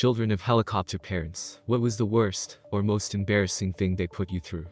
Children of helicopter parents, what was the worst or most embarrassing thing they put you through?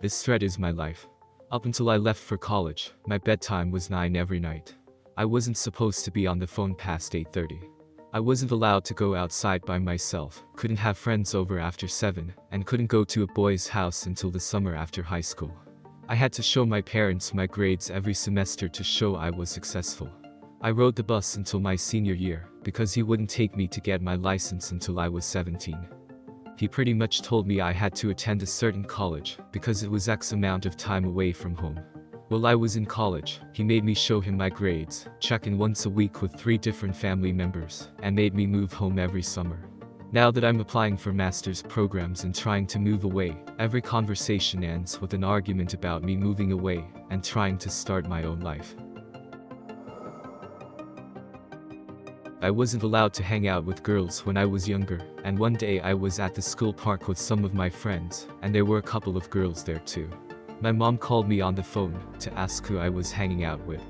This thread is my life. Up until I left for college, my bedtime was 9 every night. I wasn't supposed to be on the phone past 8:30. I wasn't allowed to go outside by myself, couldn't have friends over after 7, and couldn't go to a boy's house until the summer after high school. I had to show my parents my grades every semester to show I was successful. I rode the bus until my senior year, because he wouldn't take me to get my license until I was 17. He pretty much told me I had to attend a certain college, because it was X amount of time away from home. While I was in college, he made me show him my grades, check in once a week with 3 different family members, and made me move home every summer. Now that I'm applying for master's programs and trying to move away, every conversation ends with an argument about me moving away and trying to start my own life. I wasn't allowed to hang out with girls when I was younger, and one day I was at the school park with some of my friends, and there were a couple of girls there too. My mom called me on the phone to ask who I was hanging out with.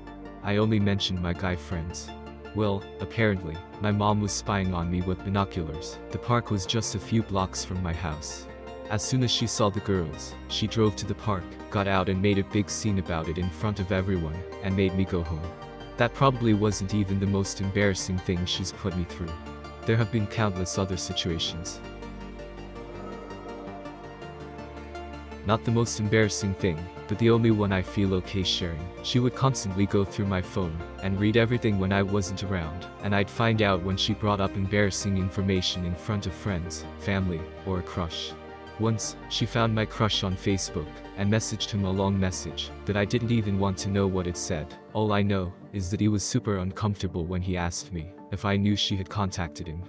I only mentioned my guy friends. Well, apparently, my mom was spying on me with binoculars. The park was just a few blocks from my house. As soon as she saw the girls, she drove to the park, got out and made a big scene about it in front of everyone, and made me go home. That probably wasn't even the most embarrassing thing she's put me through. There have been countless other situations. Not the most embarrassing thing, but the only one I feel okay sharing. She would constantly go through my phone and read everything when I wasn't around, and I'd find out when she brought up embarrassing information in front of friends, family, or a crush. Once, she found my crush on Facebook and messaged him a long message that I didn't even want to know what it said. All I know is that he was super uncomfortable when he asked me if I knew she had contacted him.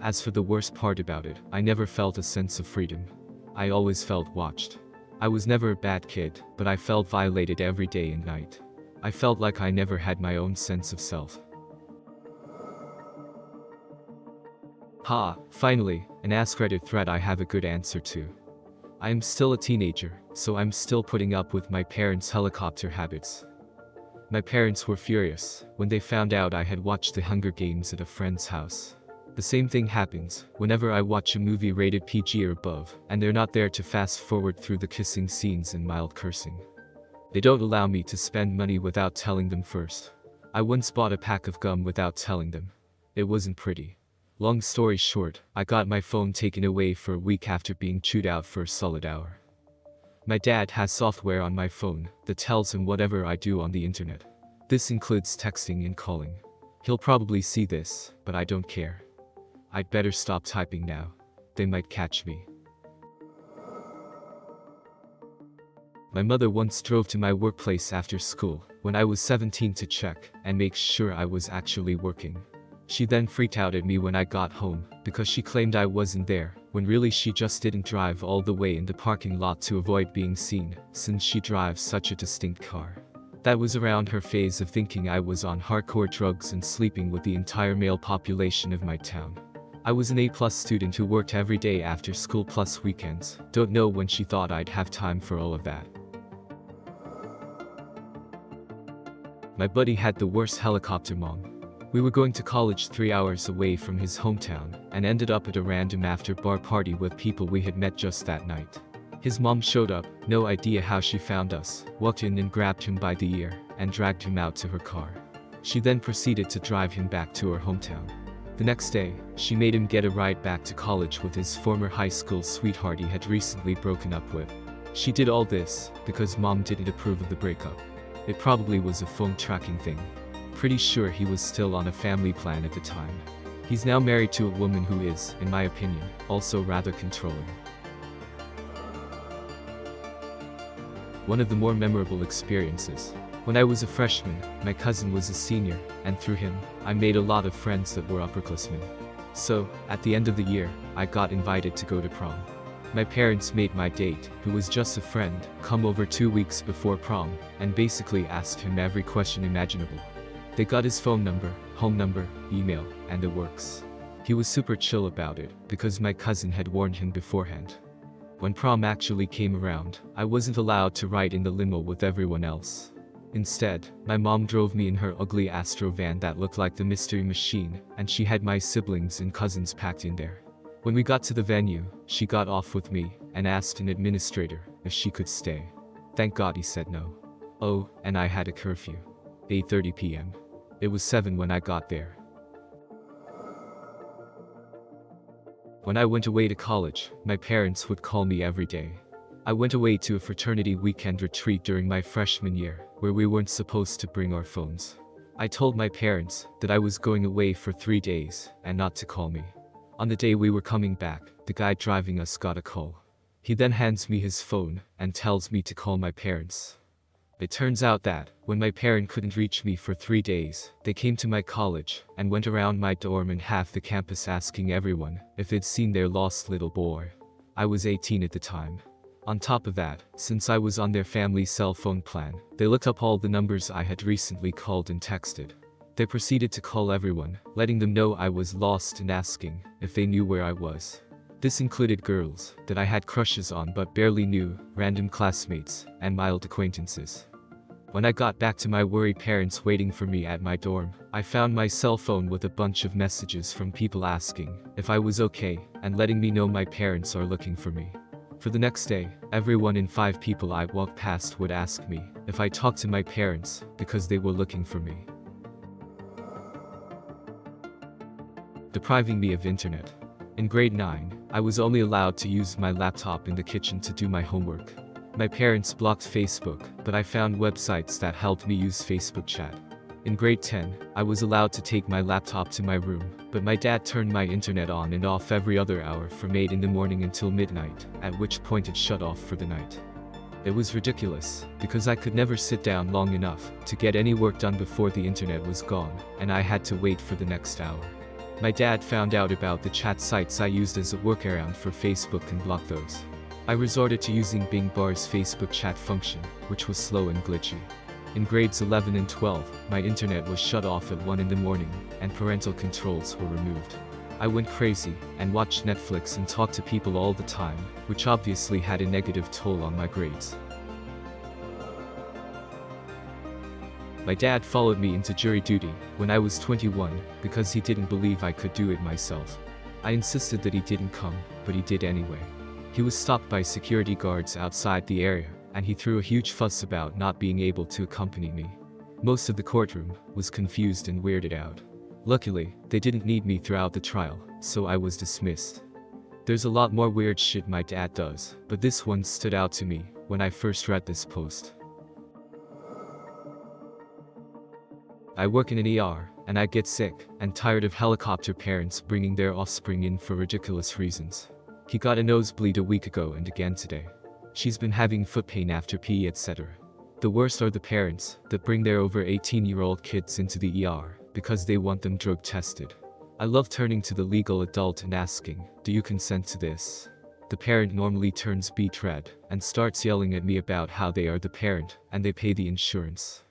As for the worst part about it, I never felt a sense of freedom. I always felt watched. I was never a bad kid, but I felt violated every day and night. I felt like I never had my own sense of self. Finally, an Ask Reddit thread I have a good answer to. I am still a teenager, so I'm still putting up with my parents' helicopter habits. My parents were furious when they found out I had watched The Hunger Games at a friend's house. The same thing happens whenever I watch a movie rated PG or above, and they're not there to fast forward through the kissing scenes and mild cursing. They don't allow me to spend money without telling them first. I once bought a pack of gum without telling them. It wasn't pretty. Long story short, I got my phone taken away for a week after being chewed out for a solid hour. My dad has software on my phone that tells him whatever I do on the internet. This includes texting and calling. He'll probably see this, but I don't care. I'd better stop typing now. They might catch me. My mother once drove to my workplace after school when I was 17 to check and make sure I was actually working. She then freaked out at me when I got home because she claimed I wasn't there, when really she just didn't drive all the way in the parking lot to avoid being seen, since she drives such a distinct car. That was around her phase of thinking I was on hardcore drugs and sleeping with the entire male population of my town. I was an A+ student who worked every day after school plus weekends. Don't know when she thought I'd have time for all of that. My buddy had the worst helicopter mom. We were going to college 3 hours away from his hometown, and ended up at a random after-bar party with people we had met just that night. His mom showed up, no idea how she found us, walked in and grabbed him by the ear, and dragged him out to her car. She then proceeded to drive him back to her hometown. The next day, she made him get a ride back to college with his former high school sweetheart he had recently broken up with. She did all this because mom didn't approve of the breakup. It probably was a phone tracking thing. Pretty sure he was still on a family plan at the time. He's now married to a woman who is, in my opinion, also rather controlling. One of the more memorable experiences. When I was a freshman, my cousin was a senior, and through him, I made a lot of friends that were upperclassmen. So, at the end of the year, I got invited to go to prom. My parents made my date, who was just a friend, come over 2 weeks before prom, and basically asked him every question imaginable. They got his phone number, home number, email, and the works. He was super chill about it, because my cousin had warned him beforehand. When prom actually came around, I wasn't allowed to ride in the limo with everyone else. Instead, my mom drove me in her ugly Astro van that looked like the Mystery Machine, and she had my siblings and cousins packed in there. When we got to the venue, she got off with me and asked an administrator if she could stay. Thank God he said no. Oh, and I had a curfew. 8:30 p.m. It was 7 when I got there. When I went away to college, my parents would call me every day. I went away to a fraternity weekend retreat during my freshman year, where we weren't supposed to bring our phones. I told my parents that I was going away for 3 days and not to call me. On the day we were coming back, the guy driving us got a call. He then hands me his phone and tells me to call my parents. It turns out that, when my parent couldn't reach me for 3 days, they came to my college and went around my dorm and half the campus asking everyone if they'd seen their lost little boy. I was 18 at the time. On top of that, since I was on their family cell phone plan, they looked up all the numbers I had recently called and texted. They proceeded to call everyone, letting them know I was lost and asking if they knew where I was. This included girls that I had crushes on but barely knew, random classmates, and mild acquaintances. When I got back to my worried parents waiting for me at my dorm, I found my cell phone with a bunch of messages from people asking if I was okay and letting me know my parents are looking for me. For the next day, every 1 in 5 people I walked past would ask me if I talked to my parents because they were looking for me. Depriving me of internet. In grade 9, I was only allowed to use my laptop in the kitchen to do my homework. My parents blocked Facebook, but I found websites that helped me use Facebook chat. In grade 10, I was allowed to take my laptop to my room, but my dad turned my internet on and off every other hour from 8 in the morning until midnight, at which point it shut off for the night. It was ridiculous, because I could never sit down long enough to get any work done before the internet was gone, and I had to wait for the next hour. My dad found out about the chat sites I used as a workaround for Facebook and blocked those. I resorted to using Bing Bar's Facebook chat function, which was slow and glitchy. In grades 11 and 12, my internet was shut off at 1 in the morning, and parental controls were removed. I went crazy, and watched Netflix and talked to people all the time, which obviously had a negative toll on my grades. My dad followed me into jury duty when I was 21 because he didn't believe I could do it myself. I insisted that he didn't come, but he did anyway. He was stopped by security guards outside the area, and he threw a huge fuss about not being able to accompany me. Most of the courtroom was confused and weirded out. Luckily, they didn't need me throughout the trial, so I was dismissed. There's a lot more weird shit my dad does, but this one stood out to me when I first read this post. I work in an ER, and I get sick and tired of helicopter parents bringing their offspring in for ridiculous reasons. He got a nosebleed a week ago and again today. She's been having foot pain after PE, etc. The worst are the parents that bring their over 18-year-old kids into the ER because they want them drug tested. I love turning to the legal adult and asking, "Do you consent to this?" The parent normally turns beet red and starts yelling at me about how they are the parent and they pay the insurance.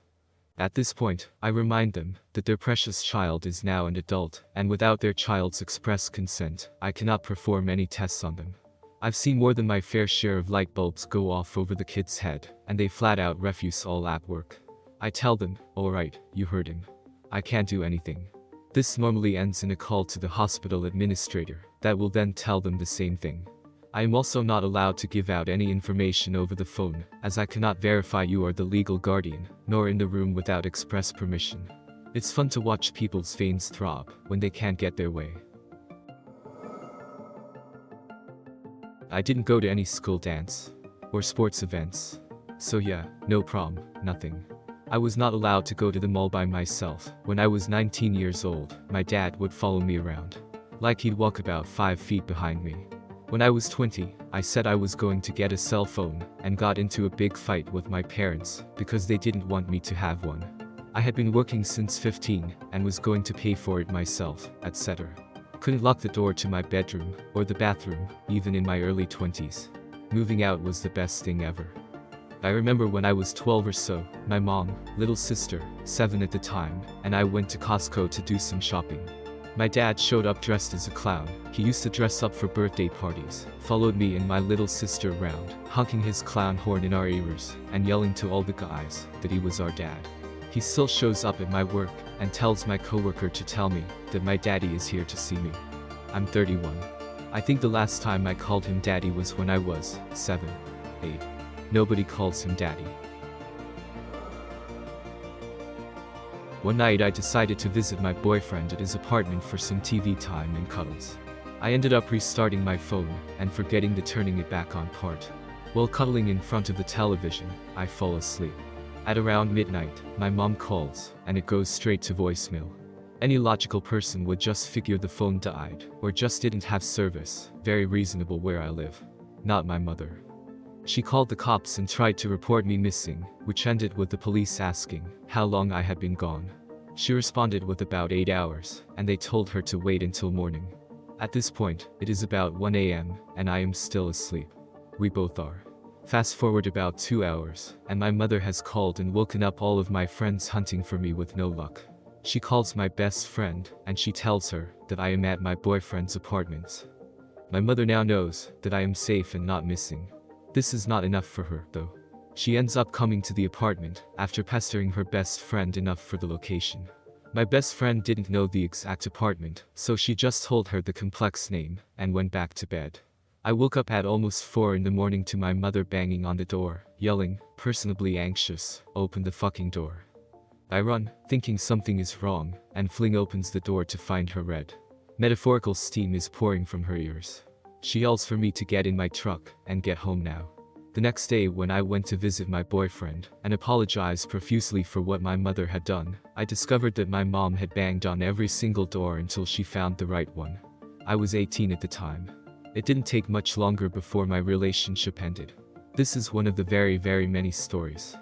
At this point, I remind them that their precious child is now an adult, and without their child's express consent, I cannot perform any tests on them. I've seen more than my fair share of light bulbs go off over the kid's head, and they flat out refuse all lab work. I tell them, "Alright, you heard him. I can't do anything." This normally ends in a call to the hospital administrator that will then tell them the same thing. I am also not allowed to give out any information over the phone, as I cannot verify you are the legal guardian, nor in the room without express permission. It's fun to watch people's veins throb when they can't get their way. I didn't go to any school dance or sports events. So yeah, no prom, nothing. I was not allowed to go to the mall by myself. When I was 19 years old, my dad would follow me around. Like he'd walk about 5 feet behind me. When I was 20, I said I was going to get a cell phone and got into a big fight with my parents because they didn't want me to have one. I had been working since 15 and was going to pay for it myself, etc. Couldn't lock the door to my bedroom or the bathroom, even in my early 20s. Moving out was the best thing ever. I remember when I was 12 or so, my mom, little sister, 7 at the time, and I went to Costco to do some shopping. My dad showed up dressed as a clown. He used to dress up for birthday parties, followed me and my little sister around, honking his clown horn in our ears, and yelling to all the guys that he was our dad. He still shows up at my work and tells my coworker to tell me that my daddy is here to see me. I'm 31. I think the last time I called him daddy was when I was 7, 8. Nobody calls him daddy. One night I decided to visit my boyfriend at his apartment for some TV time and cuddles. I ended up restarting my phone and forgetting the turning it back on part. While cuddling in front of the television, I fall asleep. At around midnight, my mom calls, and it goes straight to voicemail. Any logical person would just figure the phone died, or just didn't have service, very reasonable where I live. Not my mother. She called the cops and tried to report me missing, which ended with the police asking how long I had been gone. She responded with about 8 hours, and they told her to wait until morning. At this point, it is about 1 a.m., and I am still asleep. We both are. Fast forward about 2 hours, and my mother has called and woken up all of my friends hunting for me with no luck. She calls my best friend, and she tells her that I am at my boyfriend's apartment. My mother now knows that I am safe and not missing. This is not enough for her, though. She ends up coming to the apartment after pestering her best friend enough for the location. My best friend didn't know the exact apartment, so she just told her the complex name and went back to bed. I woke up at almost 4 in the morning to my mother banging on the door, yelling, personally anxious, "Open the fucking door." I run, thinking something is wrong, and Fling opens the door to find her red. Metaphorical steam is pouring from her ears. She yells for me to get in my truck and get home now. The next day when I went to visit my boyfriend and apologized profusely for what my mother had done, I discovered that my mom had banged on every single door until she found the right one. I was 18 at the time. It didn't take much longer before my relationship ended. This is one of the very many stories.